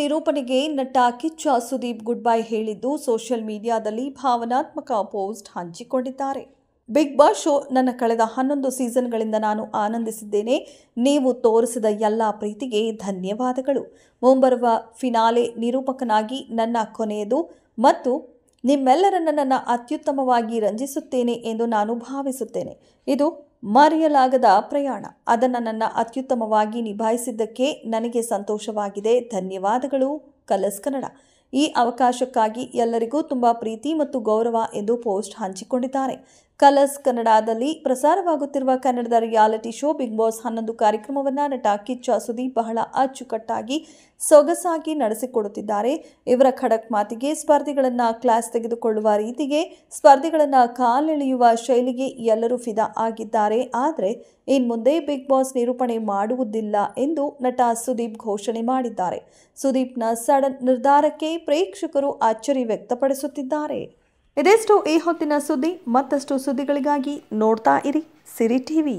ನಿರೂಪಣೆಗೆ ನಟ Kichcha Sudeep good bye ಹೇಳಿದ್ದು social ಮೀಡಿಯಾದಲ್ಲಿ ಭಾವನಾತ್ಮಕ ಪೋಸ್ಟ್ ಹಂಚಿಕೊಂಡಿದ್ದಾರೆ. ಬಿಗ್ ಬಾಸ್ ಶೋ ನನ್ನ ಕಳೆದ 11 ಸೀಸನ್ಗಳಿಂದ ನಾನು ಆನಂದಿಸಿದ್ದೇನೆ. ನೀವು ತೋರಿಸಿದ ಎಲ್ಲ ಪ್ರೀತಿಗೆ ಧನ್ಯವಾದಗಳು. ಮುಂಬರುವ ಫಿನಾಲೆ ನಿರೂಪಕನಾಗಿ ನನ್ನ ಕೊನೆಯದು ಮತ್ತು ನಿಮ್ಮೆಲ್ಲರನ್ನ ನನ್ನ ಅತ್ಯುತ್ತಮವಾಗಿ ರಂಜಿಸುತ್ತೇನೆ ಎಂದು ನಾನು ಭಾವಿಸುತ್ತೇನೆ. ಇದು ಮರೆಯಲಾಗದ ಪ್ರಯಾಣ. ಅದನ್ನು ನನ್ನ ಅತ್ಯುತ್ತಮವಾಗಿ ನಿಭಾಯಿಸಿದ್ದಕ್ಕೆ ನನಗೆ ಸಂತೋಷವಾಗಿದೆ. ಧನ್ಯವಾದಗಳು. ಕಲರ್ಸ್ ಕನ್ನಡ. ಈ ಅವಕಾಶಕ್ಕಾಗಿ ಎಲ್ಲರಿಗೂ ತುಂಬ ಪ್ರೀತಿ ಮತ್ತು ಗೌರವ ಎಂದು ಪೋಸ್ಟ್ ಹಂಚಿಕೊಂಡಿದ್ದಾರೆ. ಕಲರ್ಸ್ ಕನ್ನಡದಲ್ಲಿ ಪ್ರಸಾರವಾಗುತ್ತಿರುವ ಕನ್ನಡದ ರಿಯಾಲಿಟಿ ಶೋ ಬಿಗ್ ಬಾಸ್ 11 ಕಾರ್ಯಕ್ರಮವನ್ನು ನಟ ಕಿಚ್ಚ ಸುದೀಪ್ ಬಹಳ ಅಚ್ಚುಕಟ್ಟಾಗಿ ಸೊಗಸಾಗಿ ನಡೆಸಿಕೊಡುತ್ತಿದ್ದಾರೆ. ಇವರ ಖಡಕ್ ಮಾತಿಗೆ, ಸ್ಪರ್ಧಿಗಳನ್ನು ಕ್ಲಾಸ್ ತೆಗೆದುಕೊಳ್ಳುವ ರೀತಿಗೆ, ಸ್ಪರ್ಧಿಗಳನ್ನು ಕಾಲೆಳೆಯುವ ಶೈಲಿಗೆ ಎಲ್ಲರೂ ಫಿದಾ ಆಗಿದ್ದಾರೆ. ಆದರೆ ಇನ್ಮುಂದೆ ಬಿಗ್ ಬಾಸ್ ನಿರೂಪಣೆ ಮಾಡುವುದಿಲ್ಲ ಎಂದು ನಟ ಸುದೀಪ್ ಘೋಷಣೆ ಮಾಡಿದ್ದಾರೆ. ಸುದೀಪ್ನ ಸಡನ್ ನಿರ್ಧಾರಕ್ಕೆ ಪ್ರೇಕ್ಷಕರು ಅಚ್ಚರಿ ವ್ಯಕ್ತಪಡಿಸುತ್ತಿದ್ದಾರೆ. ಇದಿಷ್ಟು ಈ ಹೊತ್ತಿನ ಸುದ್ದಿ. ಮತ್ತಷ್ಟು ಸುದ್ದಿಗಳಿಗಾಗಿ ನೋಡ್ತಾ ಇರಿ ಸಿರಿ ಟಿವಿ.